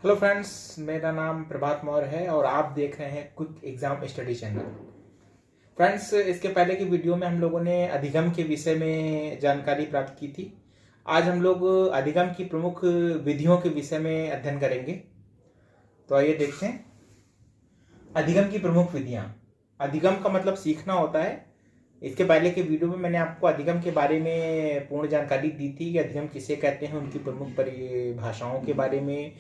Hello friends, मेरा नाम प्रभात मौर्य है और आप देख रहे हैं quick exam study channel. Friends, इसके पहले की वीडियो में हम लोगों ने अधिगम के विषय में जानकारी प्राप्त की थी। आज हम लोग अधिगम की प्रमुख विधियों के विषय में अध्ययन करेंगे। तो आइए देखते हैं। अधिगम की प्रमुख विधियां। अधिगम का मतलब सीखना होता है। इसके पहले के वीडियो में मैंने आपको अधिगम के बारे में पूर्ण जानकारी दी थी कि अधिगम किसे कहते हैं, उनकी प्रमुख परिभाषाओं के बारे में,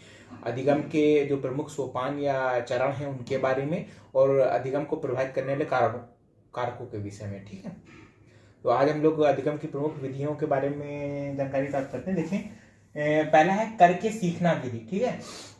अधिगम के जो प्रमुख सोपान या चरण हैं उनके बारे में, और अधिगम को प्रभावित करने वाले कारकों के विषय में। ठीक है, तो आज हम लोग अधिगम की प्रमुख विधियों के बारे में जानकारी प्राप्त करते हैं। देखें, पहला है करके सीखना विधि। ठीक है,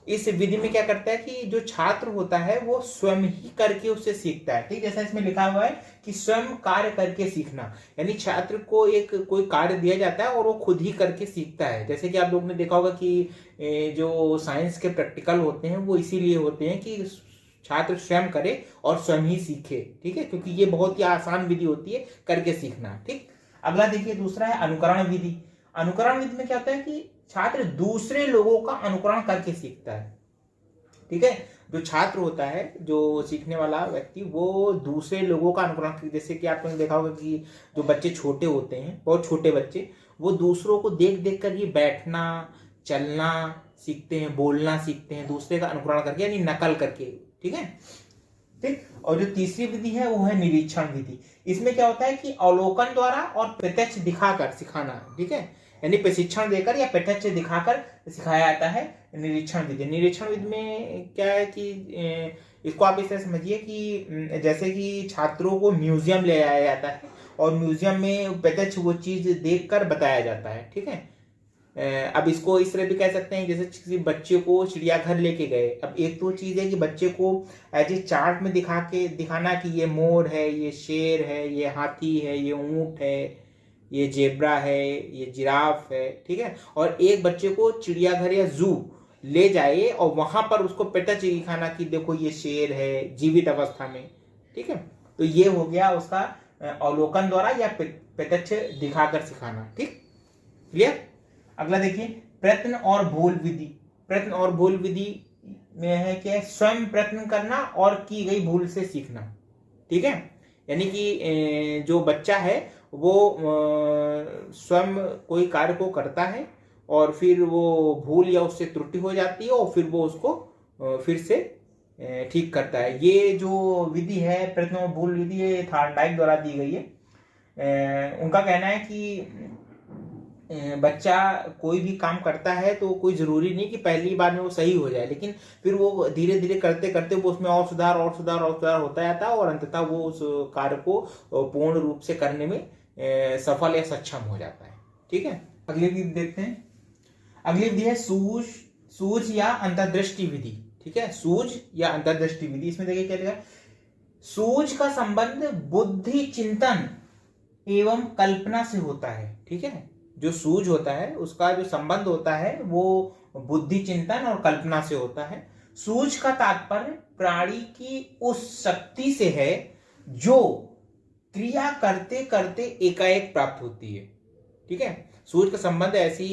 इस विधि में क्या करता है कि जो छात्र होता है वो स्वयं ही करके उससे सीखता है। ठीक, जैसा इसमें लिखा हुआ है कि स्वयं कार्य करके सीखना, यानी छात्र को एक कोई कार्य दिया जाता है और वो खुद ही करके सीखता है। जैसे कि आप लोगों ने देखा होगा कि जो साइंस के प्रैक्टिकल होते हैं वो इसीलिए होते हैं कि छात्र स्वयं करे और स्वयं ही सीखे। ठीक है, क्योंकि ये बहुत ही आसान विधि होती है करके सीखना। ठीक, अगला देखिए, दूसरा है अनुकरण विधि। अनुकरण विधि में क्या होता है कि छात्र दूसरे लोगों का अनुकरण करके सीखता है। ठीक है, जो छात्र होता है, जो सीखने वाला व्यक्ति, वो दूसरे लोगों का अनुकरण, जैसे कि आपने देखा होगा कि जो बच्चे छोटे होते हैं, बहुत छोटे बच्चे, वो दूसरों को देख देख कर ही बैठना, चलना सीखते हैं, बोलना सीखते हैं, दूसरे का अनुकरण करके, यानी नकल करके। ठीक है, ठीक। और जो तीसरी विधि है वो है निरीक्षण विधि। इसमें क्या होता है कि अवलोकन द्वारा और प्रत्यक्ष दिखाकर सिखाना। ठीक है, यानी प्रशिक्षण देकर या प्रत्यक्ष दिखाकर सिखाया जाता है निरीक्षण विधि। निरीक्षण विधि में क्या है कि इसको आप इस तरह समझिए कि जैसे कि छात्रों को म्यूजियम ले जाया जाता है और म्यूजियम में प्रत्यक्ष वो चीज देखकर बताया जाता है। ठीक है, अब इसको इस तरह भी कह सकते हैं जैसे किसी बच्चे को चिड़ियाघर लेके गए। अब एक तो चीज है कि बच्चे को एज ए चार्ट में दिखाना कि ये मोर है, ये शेर है, ये हाथी है, ये ऊंट है, ये जेब्रा है, ये जिराफ है। ठीक है, और एक बच्चे को चिड़ियाघर या जू ले जाइए और वहां पर उसको प्रत्यक्ष दिखाना कि देखो ये शेर है जीवित अवस्था में। ठीक है, तो ये हो गया उसका अवलोकन द्वारा या प्रत्यक्ष दिखाकर सिखाना। ठीक, क्लियर। अगला देखिए, प्रयत्न और भूल विधि। प्रयत्न और भूल विधि में है कि स्वयं प्रयत्न करना और की गई भूल से सीखना। ठीक है, यानी कि जो बच्चा है वो स्वयं कोई कार्य को करता है और फिर वो भूल या उससे त्रुटि हो जाती है और फिर वो उसको फिर से ठीक करता है। ये जो विधि है प्रयत्न और भूल विधि, ये थार्नडाइक द्वारा दी गई है। उनका कहना है कि बच्चा कोई भी काम करता है तो कोई जरूरी नहीं कि पहली बार में वो सही हो जाए, लेकिन फिर वो धीरे धीरे करते करते वो उसमें और सुधार और सुधार और सुधार होता जाता है और अंततः वो उस कार्य को पूर्ण रूप से करने में सफल या सक्षम हो जाता है। ठीक है, अगली विधि देखते हैं। अगली विधि है सूझ या अंतर्दृष्टि विधि। ठीक है, सूझ या अंतर्दृष्टि विधि। इसमें देखिए क्या लिखा, सूझ का संबंध बुद्धि चिंतन एवं कल्पना से होता है। ठीक है, जो सूझ होता है उसका जो संबंध होता है वो बुद्धि चिंतन और कल्पना से होता है। सूझ का तात्पर्य प्राणी की उस शक्ति से है जो क्रिया करते करते एकाएक प्राप्त होती है। ठीक है, सूझ का संबंध ऐसी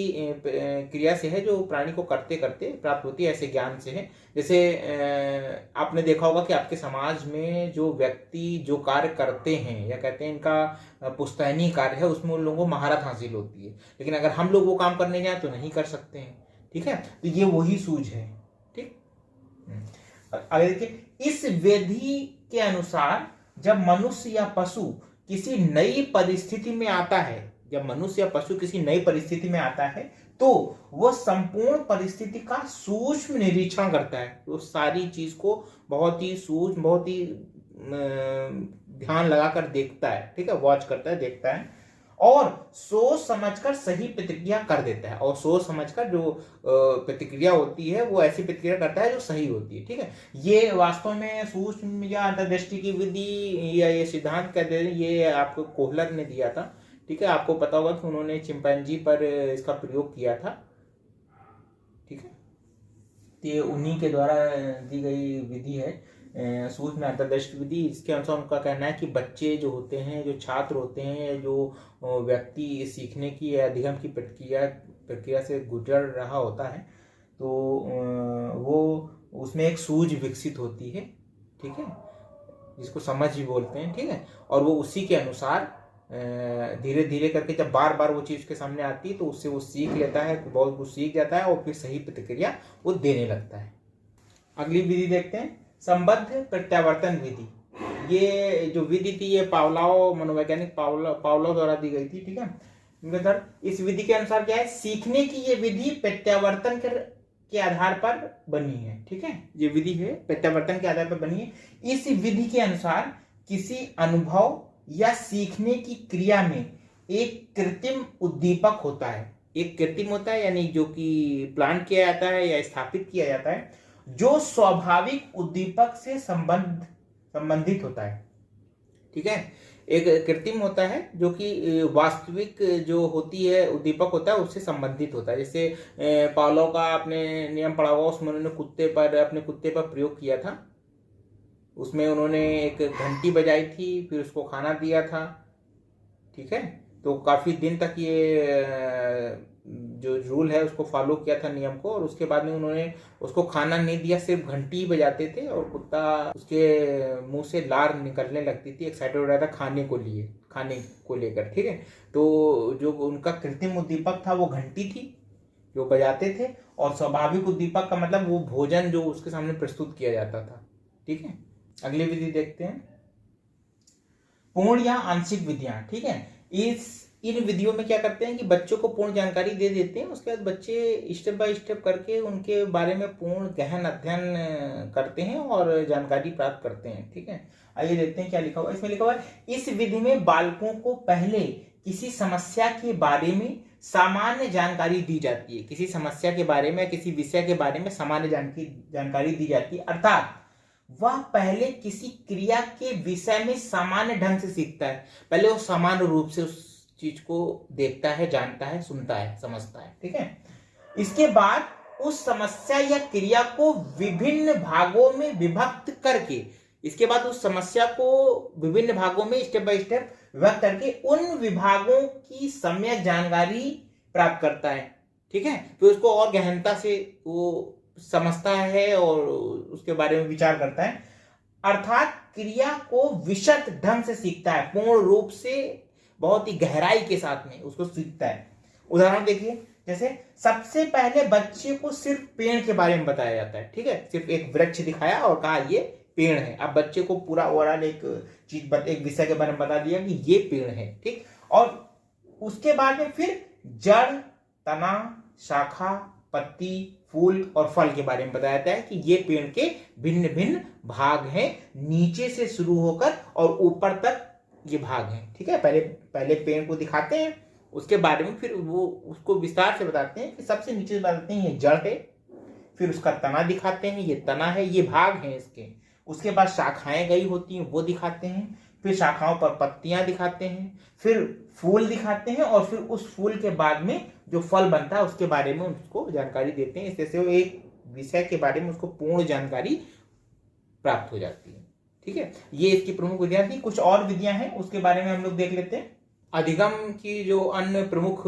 क्रिया से है जो प्राणी को करते करते प्राप्त होती है, ऐसे ज्ञान से है। जैसे आपने देखा होगा कि आपके समाज में जो व्यक्ति जो कार्य करते हैं या कहते हैं इनका पुश्तैनी कार्य है, उसमें उन लोगों को महारत हासिल होती है, लेकिन अगर हम लोग वो काम करने जाए तो नहीं कर सकते हैं। ठीक है, तो ये वही सूझ है। ठीक, अगर देखिए, इस विधि के अनुसार जब मनुष्य या पशु किसी नई परिस्थिति में आता है, जब मनुष्य या पशु किसी नई परिस्थिति में आता है तो वह संपूर्ण परिस्थिति का सूक्ष्म निरीक्षण करता है। तो सारी चीज को बहुत ही सूक्ष्म, बहुत ही ध्यान लगाकर देखता है। ठीक है, वॉच करता है, देखता है और सोच समझकर सही प्रतिक्रिया कर देता है। और सोच समझकर जो प्रतिक्रिया होती है वो ऐसी प्रतिक्रिया करता है जो सही होती है। ठीक है, ये वास्तव में सूक्ष्म या अंतर्दृष्टि की विधि या ये सिद्धांत कहते हैं, ये आपको कोहलर ने दिया था। ठीक है, आपको पता होगा कि उन्होंने चिंपैंजी पर इसका प्रयोग किया था। ठीक है, तो ये उन्हीं के द्वारा दी गई विधि है सूक्ष्म अंतर्दृष्टि विधि। इसके अनुसार उनका कहना है कि बच्चे जो होते हैं, जो छात्र होते हैं, जो व्यक्ति सीखने की या अधिगम की प्रक्रिया से गुजर रहा होता है, तो उसमें एक सूझ विकसित होती है, ठीक है, जिसको समझ भी बोलते हैं, ठीक है। और वो उसी के अनुसार धीरे धीरे करके जब बार बार वो चीज़ के सामने आती है तो उससे वो सीख लेता है, बहुत कुछ सीख जाता है और फिर सही प्रतिक्रिया वो देने लगता है। अगली विधि देखते हैं, संबद्ध प्रत्यावर्तन विधि। ये जो विधि थी ये पावलोव, मनोवैज्ञानिक पावलोव द्वारा दी गई थी, ठीक है। इस विधि के अनुसार क्या है, सीखने की ये विधि प्रत्यावर्तन के आधार पर बनी है, ठीक है। ये विधि है प्रत्यावर्तन के आधार पर बनी है। इस विधि के अनुसार किसी अनुभव या सीखने की क्रिया में एक कृत्रिम उद्दीपक होता है। एक कृत्रिम होता है यानी जो कि प्लान किया जाता है या स्थापित किया जाता है, जो स्वाभाविक उद्दीपक से संबंधित होता है, ठीक है। एक कृत्रिम होता है जो कि वास्तविक जो होती है उद्दीपक होता है उससे संबंधित होता है। जैसे पावलोव का आपने नियम पढ़ा हुआ, उसमें उन्होंने अपने कुत्ते पर प्रयोग किया था। उसमें उन्होंने एक घंटी बजाई थी, फिर उसको खाना दिया था, ठीक है। तो काफी दिन तक ये जो रूल है उसको फॉलो किया था, नियम को, और उसके बाद में उन्होंने उसको खाना नहीं दिया, सिर्फ घंटी ही बजाते थे और कुत्ता उसके मुंह से लार निकलने लगती थी, एक्साइटेड हो रहा था खाने को लेकर, ठीक है। तो जो उनका कृत्रिम उद्दीपक था वो घंटी थी जो बजाते थे, और स्वाभाविक उद्दीपक का मतलब वो भोजन जो उसके सामने प्रस्तुत किया जाता था, ठीक है। अगली विधि देखते हैं, पूर्ण या आंशिक विधियां, ठीक है। इन विधियों में क्या करते हैं कि बच्चों को पूर्ण जानकारी दे देते हैं, उसके बाद बच्चे स्टेप बाय स्टेप करके उनके बारे में पूर्ण गहन अध्ययन करते हैं और जानकारी प्राप्त करते हैं, ठीक है। आइए देखते हैं क्या लिखा हुआ। इसमें लिखा हुआ है, इस विधि में बालकों को पहले किसी समस्या के बारे में सामान्य जानकारी दी जाती है। किसी समस्या के बारे में, किसी विषय के बारे में सामान्य जानकारी दी जाती है, अर्थात वह पहले किसी क्रिया के विषय में सामान्य ढंग से सीखता है। पहले वो सामान्य रूप से उस चीज को देखता है, जानता है, सुनता है, समझता है, ठीक है। इसके बाद उस समस्या या क्रिया को विभिन्न भागों में विभक्त करके, स्टेप बाय स्टेप विभक्त करके उन विभागों की सम्यक जानकारी प्राप्त करता है, ठीक है। तो उसको और गहनता से वो समझता है और उसके बारे में विचार करता है, अर्थात क्रिया को विशद ढंग से सीखता है, पूर्ण रूप से बहुत ही गहराई के साथ में उसको सीखता है। उदाहरण देखिए, जैसे सबसे पहले बच्चे को सिर्फ पेड़ के बारे में बताया जाता है, ठीक है। सिर्फ एक वृक्ष दिखाया और कहा ये पेड़ है। अब बच्चे को पूरा ओवरऑल एक विषय के बारे में बता दिया कि ये पेड़ है, ठीक। और उसके बाद में फिर जड़, तना, शाखा, पत्ती, फूल और फल के बारे में बताया जाता है कि ये पेड़ के भिन्न भिन्न भाग हैं, नीचे से शुरू होकर और ऊपर तक ये भाग हैं, ठीक है। पहले पेड़ को दिखाते हैं, उसके बारे में फिर वो उसको विस्तार से बताते हैं कि सबसे नीचे से बताते हैं ये जड़ है, फिर उसका तना दिखाते हैं, ये तना है, ये भाग हैं इसके। उसके बाद शाखाएं गई होती हैं वो दिखाते हैं, फिर शाखाओं पर पत्तियां दिखाते हैं, फिर फूल दिखाते हैं, और फिर उस फूल के बाद में जो फल बनता है उसके बारे में उसको जानकारी देते हैं। इससे वो एक विषय के बारे में उसको पूर्ण जानकारी प्राप्त हो जाती है, ठीक है। ये इसकी प्रमुख विधियां थी। कुछ और विधियां हैं उसके बारे में हम लोग देख लेते हैं। अधिगम की जो अन्य प्रमुख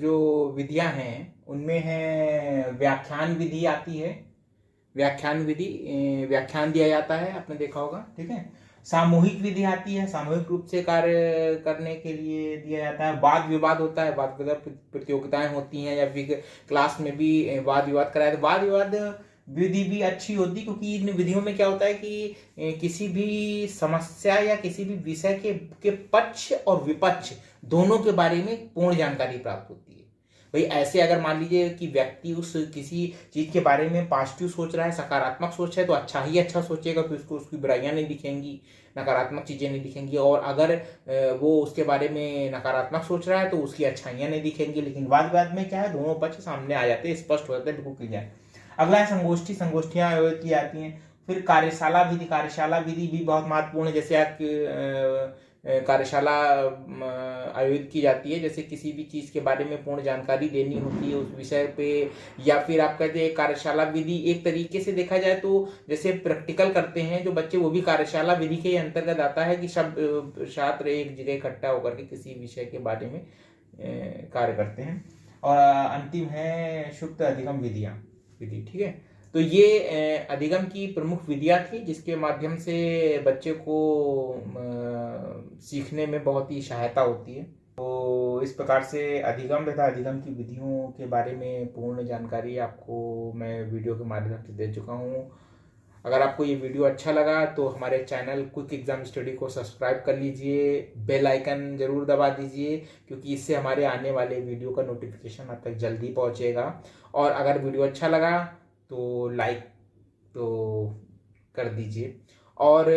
जो विधियां हैं उनमें है व्याख्यान विधि आती है। व्याख्यान दिया जाता है, आपने देखा होगा, ठीक है। सामूहिक विधि आती है, सामूहिक रूप से कार्य करने के लिए दिया जाता है। वाद विवाद होता है, वाद विवाद प्रतियोगिताएं होती हैं, या फिर क्लास में भी वाद विवाद कराया। तो वाद विवाद विधि भी अच्छी होती, क्योंकि इन विधियों में क्या होता है कि किसी भी समस्या या किसी भी विषय के पक्ष और विपक्ष दोनों के बारे में पूर्ण जानकारी प्राप्त होती है। भाई ऐसे अगर मान लीजिए कि व्यक्ति उस किसी चीज के बारे में पॉजिटिव सोच रहा है, सकारात्मक सोच है, तो अच्छा ही अच्छा सोचेगा, फिर उसको उसकी बुराइयां नहीं दिखेंगी, नकारात्मक चीजें नहीं दिखेंगी। और अगर वो उसके बारे में नकारात्मक सोच रहा है तो उसकी अच्छाइयां नहीं दिखेंगी। लेकिन वाद विवाद में क्या है, दोनों पक्ष सामने आ जाते हैं, स्पष्ट हो जाते हैं, बिल्कुल क्लियर। अगला है संगोष्ठियां आयोजित की जाती हैं। फिर कार्यशाला विधि भी बहुत महत्वपूर्ण है। जैसे आप कार्यशाला आयोजित की जाती है, जैसे किसी भी चीज के बारे में पूर्ण जानकारी देनी होती है उस विषय पे, या फिर आप कहते हैं कार्यशाला विधि एक तरीके से देखा जाए तो जैसे प्रैक्टिकल करते हैं जो बच्चे, वो भी कार्यशाला विधि के अंतर्गत आता है कि सब छात्र एक जगह इकट्ठा होकर के किसी विषय के बारे में कार्य करते हैं। और अंतिम है सुप्त अधिगम विधि, ठीक है। तो ये अधिगम की प्रमुख विधियां थी जिसके माध्यम से बच्चे को सीखने में बहुत ही सहायता होती है। तो इस प्रकार से अधिगम तथा अधिगम की विधियों के बारे में पूर्ण जानकारी आपको मैं वीडियो के माध्यम से दे चुका हूँ। अगर आपको ये वीडियो अच्छा लगा तो हमारे चैनल क्विक एग्जाम स्टडी को सब्सक्राइब कर लीजिए, बेल आइकन जरूर दबा दीजिए, क्योंकि इससे हमारे आने वाले वीडियो का नोटिफिकेशन आप तक जल्दी पहुंचेगा। और अगर वीडियो अच्छा लगा तो लाइक तो कर दीजिए। और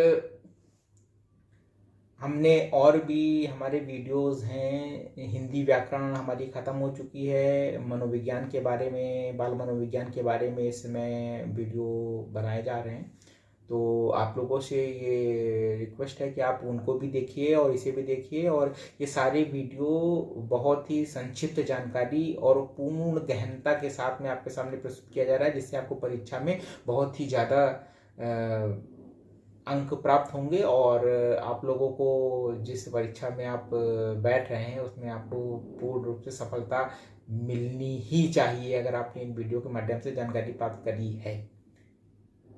हमने और भी हमारे वीडियोस हैं, हिंदी व्याकरण हमारी ख़त्म हो चुकी है, मनोविज्ञान के बारे में, बाल मनोविज्ञान के बारे में इस समय वीडियो बनाए जा रहे हैं। तो आप लोगों से ये रिक्वेस्ट है कि आप उनको भी देखिए और इसे भी देखिए। और ये सारे वीडियो बहुत ही संक्षिप्त जानकारी और पूर्ण गहनता के साथ में आपके सामने प्रस्तुत किया जा रहा है, जिससे आपको परीक्षा में बहुत ही ज़्यादा अंक प्राप्त होंगे। और आप लोगों को जिस परीक्षा में आप बैठ रहे हैं उसमें आपको पूर्ण रूप से सफलता मिलनी ही चाहिए, अगर आपने इन वीडियो के माध्यम से जानकारी प्राप्त करी है।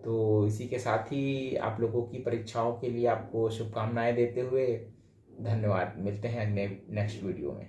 तो इसी के साथ ही आप लोगों की परीक्षाओं के लिए आपको शुभकामनाएं देते हुए धन्यवाद। मिलते हैं नेक्स्ट वीडियो में।